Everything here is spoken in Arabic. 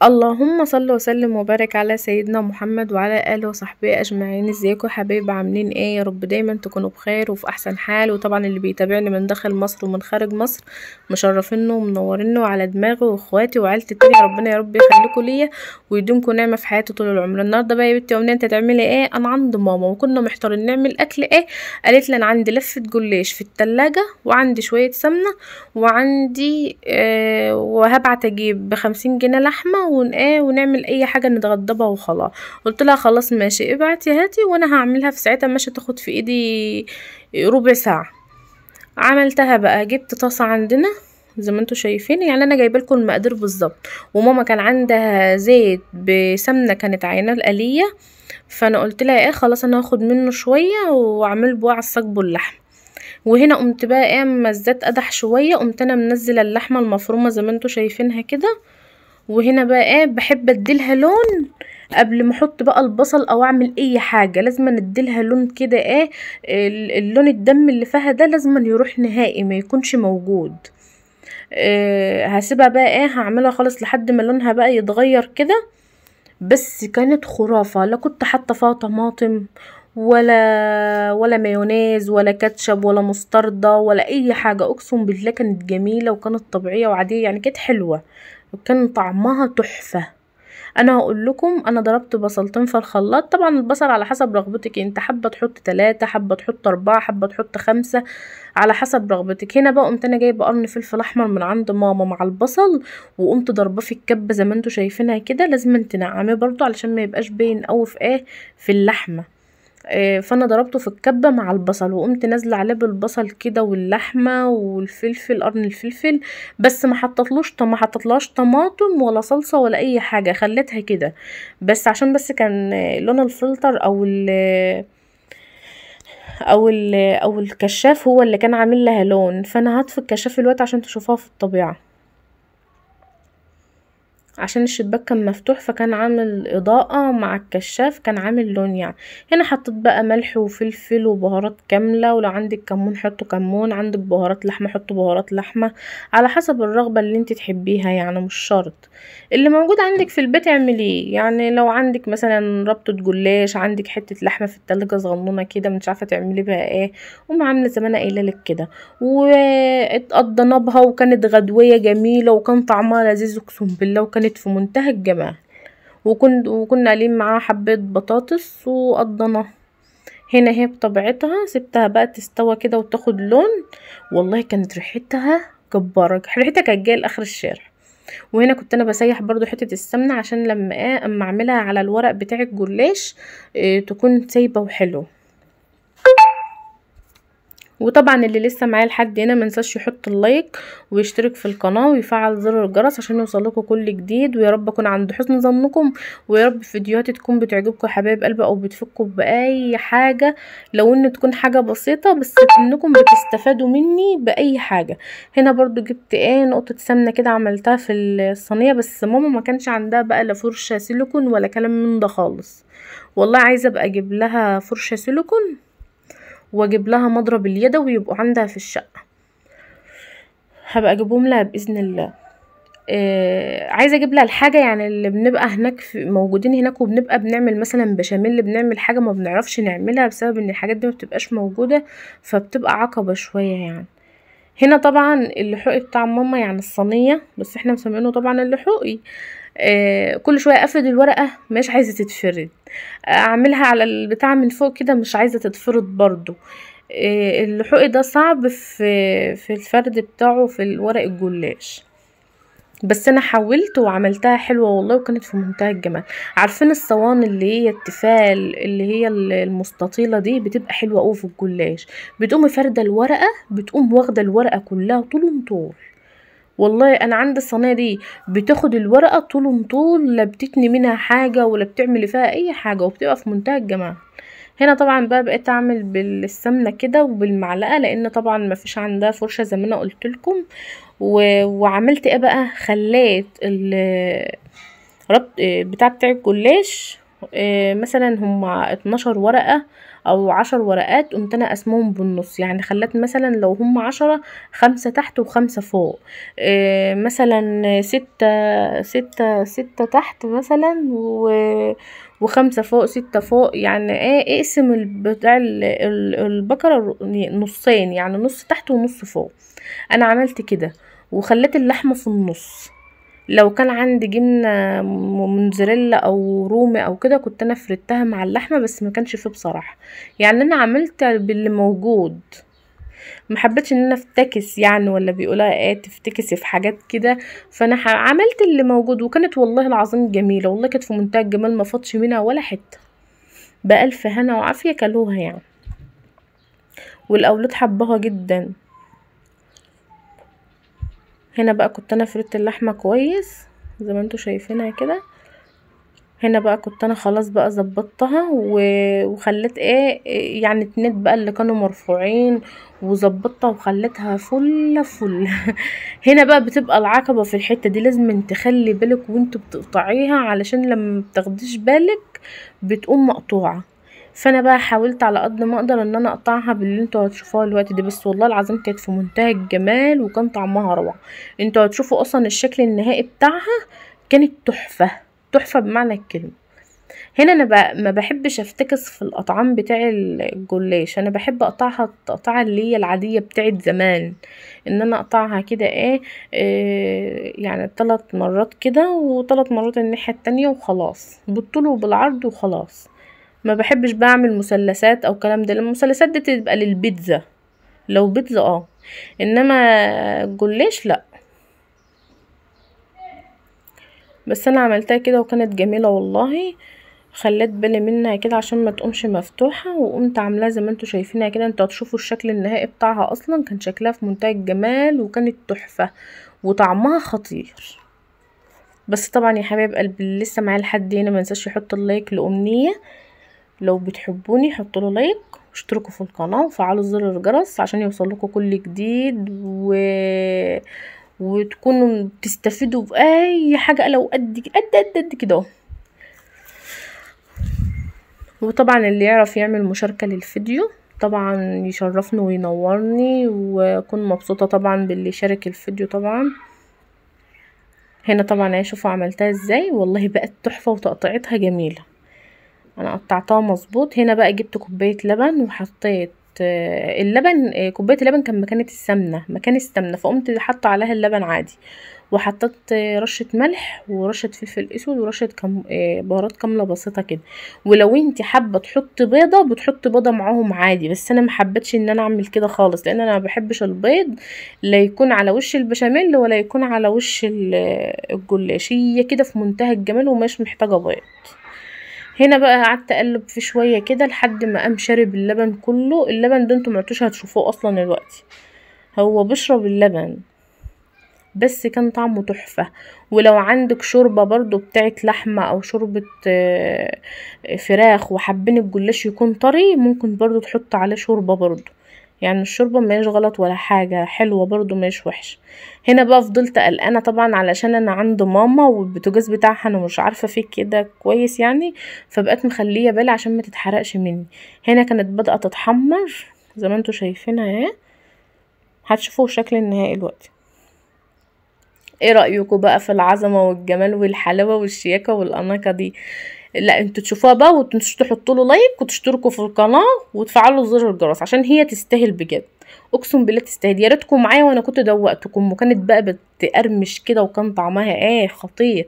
اللهم صل وسلم وبارك على سيدنا محمد وعلى اله وصحبه اجمعين. ازيكم يا حبايبي؟ عاملين ايه؟ يا رب دايما تكونوا بخير وفي احسن حال. وطبعا اللي بيتابعني من داخل مصر ومن خارج مصر مشرفينه ومنورينه على دماغي، واخواتي وعيلتي التانية ربنا يا رب يخليكم ليا ويدومكم نعمه في حياتي طول العمر. النهارده بقى يا بنتي امنيه انت تعملي ايه؟ انا عند ماما وكنا محتارين نعمل اكل ايه. قالت لي انا عندي لفه جلاش في التلاجة وعندي شويه سمنه وعندي وهبعت اجيب ب50 جنيه لحمه ونعمل اي حاجه نتغدى بها وخلاص. قلت لها خلاص ماشي، ابعتي هاتي وانا هعملها في ساعتها، ماشي تاخد في ايدي ربع ساعه. عملتها بقى، جبت طاسه عندنا زي ما انتوا شايفين، يعني انا جايبه لكم المقادير بالظبط. وماما كان عندها زيت بسمنه كانت عيناه الآلية، فانا قلت لها ايه خلاص انا هاخد منه شويه واعمل بيه عصاك باللحمه. وهنا قمت بقى ايه اما الزيت قدح شويه قمت انا منزله اللحمه المفرومه زي ما انتوا شايفينها كده. وهنا بقى ايه بحب اديلها لون قبل ما احط بقى البصل او اعمل اي حاجه، لازم نديلها لون كده ايه. اللون الدم اللي فيها ده لازم يروح نهائي ما يكونش موجود. هسيبها بقى ايه، هعملها خالص لحد ما لونها بقى يتغير كده. بس كانت خرافة، لا كنت حاطه فيها طماطم ولا مايونيز ولا كاتشب ولا مستردة ولا اي حاجة، اقسم بالله كانت جميلة وكانت طبيعية وعادية، يعني كانت حلوة وكان طعمها تحفة. انا هقول لكم انا ضربت بصلتين في الخلاط، طبعا البصل على حسب رغبتك، انت حابه تحط 3، حابه تحط 4، حابه تحط 5، على حسب رغبتك. هنا بقى قمت انا جايبه قرن فلفل احمر من عند ماما مع البصل، وقمت ضرباه في الكبه زي ما انتوا شايفينها كده. لازم تنعميه برضو علشان ما يبقاش باين قوي في ايه، في اللحمه. فانا ضربته في الكبه مع البصل وقمت نازله عليه بالبصل كده واللحمه والفلفل، قرن الفلفل. بس ما حطيتلهاش طماطم ولا صلصه ولا اي حاجه، خليتها كده بس عشان بس كان لون الفلتر او الكشاف هو اللي كان عامل لها لون، فانا هطفي الكشاف الوقت عشان تشوفوها في الطبيعه، عشان الشباك كان مفتوح فكان عامل اضاءة مع الكشاف كان عامل لون يعني. هنا حطيت بقى ملح وفلفل وبهارات كاملة، ولو عندك كمون حطوا كمون، عندك بهارات لحمة حطوا بهارات لحمة، على حسب الرغبة اللي انت تحبيها يعني، مش شرط اللي موجود عندك في البيت اعمليه. يعني لو عندك مثلا ربطة جلاش، عندك حتة لحمة في التلاجة صغنونة كده مش عارفة تعملي بها ايه، قوم عاملة زي ما انا قايله لك كده. واتقضى نبها وكانت غدوية جميلة وكان طعمها لذيذ اقسم بالله وكانت في منتهى الجمال. وكنا قالين معاها حبة بطاطس وقضيناها. هنا هي بطبيعتها سبتها بقى تستوى كده وتاخد لون، والله كانت ريحتها جبارة، ريحتها كانت جايه لاخر الشارع. وهنا كنت انا بسيح برضو حتة السمنة عشان لما اما اعملها على الورق بتاع الجلاش تكون سايبة وحلو. وطبعا اللي لسه معايا لحد هنا منساش يحط اللايك ويشترك في القناة ويفعل زر الجرس عشان يوصلكم كل جديد. ويا رب اكون عند حسن ظنكم، ويا رب فيديوهاتي تكون بتعجبكم يا حبايب قلبي او بتفكوا باي حاجة، لو ان تكون حاجة بسيطة بس انكم بتستفادوا مني باي حاجة. هنا برضو جبت نقطة سمنة كده عملتها في الصينية، بس ماما ما كانش عندها بقى لا فرشة سيليكون ولا كلام من ده خالص. والله عايزة ابقى اجيب لها فرشة سيليكون واجيب لها مضرب اليدوي يبقوا عندها في الشقه، هبقى اجيبهم لها باذن الله. عايزه اجيب لها الحاجه يعني اللي بنبقى هناك موجودين هناك وبنبقى بنعمل مثلا بشاميل، بنعمل حاجه ما بنعرفش نعملها بسبب ان الحاجات دي ما بتبقاش موجوده، فبتبقى عقبه شويه يعني. هنا طبعا اللحوقي بتاع ماما يعني الصينيه، بس احنا مسمينه طبعا اللحوقي. كل شويه افرد الورقه مش عايزه تتفرد، اعملها على البتاع من فوق كده مش عايزه تتفرد برضو. اللحوق ده صعب في الفرد بتاعه في الورق الجلاش، بس انا حاولت وعملتها حلوة والله وكانت في منتهى الجمال. عارفين الصواني اللي هي التيفال اللي هي المستطيلة دي بتبقى حلوة قوي في الجلاش، بتقوم فردة الورقة بتقوم واخدة الورقة كلها طول طول. والله انا عندي الصينيه دي بتاخد الورقه طول، لا بتتني منها حاجه ولا بتعملي فيها اي حاجه وبتبقى في منتهى الجمال. هنا طبعا بقى بقيت اعمل بالسمنه كده وبالمعلقه لان طبعا ما فيش عندها فرشه زي ما انا قلت لكم. وعملت ايه بقى، خليت ربط بتاع الجلاش مثلا هما 12 ورقة او 10 ورقات، قمت انا قسمهم بالنص، يعني خلت مثلا لو هما 10 5 تحت و5 فوق. مثلا 6 تحت مثلا و5 فوق، 6 فوق، يعني ايه اقسم بتاع البقرة نصين، يعني نص تحت ونص فوق. انا عملت كده وخليت اللحمة في النص. لو كان عندي جبنه موتزاريلا او رومي او كده كنت انا فردتها مع اللحمه، بس ما كانش فيه بصراحه، يعني انا عملت باللي موجود. ما حبيتش ان انا افتكس يعني، ولا بيقولها ايه تفتكسي في حاجات كده. فانا عملت اللي موجود، وكانت والله العظيم جميله، والله كانت في منتهى الجمال، ما فاتش منها ولا حته، بألف هنا وعافيه كلوها يعني، والاولاد حبوها جدا. هنا بقى كنت انا فردت اللحمه كويس زي ما انتوا شايفينها كده. هنا بقى كنت انا خلاص بقى ظبطتها وخليت يعني اتنين بقى اللي كانوا مرفوعين، وظبطتها وخليتها فل. هنا بقى بتبقى العقبة في الحتة دي، لازم تخلي بالك وانتوا بتقطعيها، علشان لما بتاخديش بالك بتقوم مقطوعة. فانا بقى حاولت على قد ما اقدر ان انا اقطعها باللي انتوا هتشوفوها الوقت دي، بس والله العظيم كانت في منتهى الجمال وكان طعمها روعة. انتوا هتشوفوا اصلا الشكل النهائي بتاعها، كانت تحفة، تحفة بمعنى الكلمة. هنا انا ما بحبش افتكس في الاطعام بتاع الجلاش، انا بحب اقطعها التقطيعه اللي هي العاديه بتاعت زمان، ان انا اقطعها كده يعني 3 مرات كده و3 مرات الناحيه التانية وخلاص، بالطول وبالعرض وخلاص. ما بحبش بعمل مثلثات او كلام ده، المثلثات دي تبقى للبيتزا، لو بيتزا انما الجلاش لا. بس انا عملتها كده وكانت جميله والله، خليت بالي منها كده عشان ما تقومش مفتوحة، وقمت عاملاها زي ما انتوا شايفينها كده. انتوا هتشوفوا الشكل النهائي بتاعها، اصلا كان شكلها في منتهى الجمال وكانت تحفة وطعمها خطير. بس طبعا يا حبايب قلبي اللي لسه معايا لحد هنا منساش يحط اللايك لأمنية، لو بتحبوني حطوا له لايك واشتركوا في القناة وفعلوا زر الجرس عشان يوصلكوا كل جديد وتكونوا بتستفيدوا بأي حاجة لو قد كده. وطبعا اللي يعرف يعمل مشاركة للفيديو طبعا يشرفني وينورني، واكون مبسوطة طبعا باللي شارك الفيديو طبعا. هنا طبعا هشوفوا عملتها ازاي، والله بقت تحفة وتقطيعتها جميلة، انا قطعتها مظبوط. هنا بقى جبت كوباية لبن وحطيت اللبن، كوباية اللبن كان مكان السمنة، فقمت حاطة عليها اللبن عادي، وحطيت رشة ملح ورشة فلفل اسود ورشة بهارات كاملة بسيطة كده. ولو انت حابة تحطي بيضة بتحطي بيضة معاهم عادي، بس انا محبتش ان انا اعمل كده خالص، لان انا ما بحبش البيض لا يكون على وش البشاميل ولا يكون على وش الجلاش، هي كده في منتهى الجمال ومش محتاجة بيض. هنا بقى قعدت اقلب فيه شويه كده لحد ما قام شارب اللبن كله. اللبن ده انتوا معتوش هتشوفوه اصلا دلوقتي، هو بيشرب اللبن بس كان طعمه تحفة. ولو عندك شوربة برضو بتاعت لحمة او شوربة فراخ وحابين الجلاش يكون طري، ممكن برضو تحط عليه شوربة برضو، يعني الشوربة ماهيش غلط ولا حاجة، حلوة برضو ماهيش وحش. هنا بقى فضلت قلقانة طبعا علشان انا عند ماما والبوتاجاز بتاعها انا مش عارفة فيه كده كويس يعني، فبقيت مخلية بالي عشان ما تتحرقش مني. هنا كانت بدأت تتحمر زي ما انتوا شايفينها اهي، هتشوفوا الشكل النهائي دلوقتي. ايه رأيكم بقى في العظمة والجمال والحلاوة والشياكة والأناقة دي؟ لا انتوا تشوفوها بقى وتنسوش تحطوا له لايك وتشتركوا في القناة وتفعلوا زر الجرس عشان هي تستاهل بجد، اقسم بالله تستاهل. يا ريتكم معايا وانا كنت دوقتكم، وكانت بقى بتقرمش كده وكان طعمها خطير.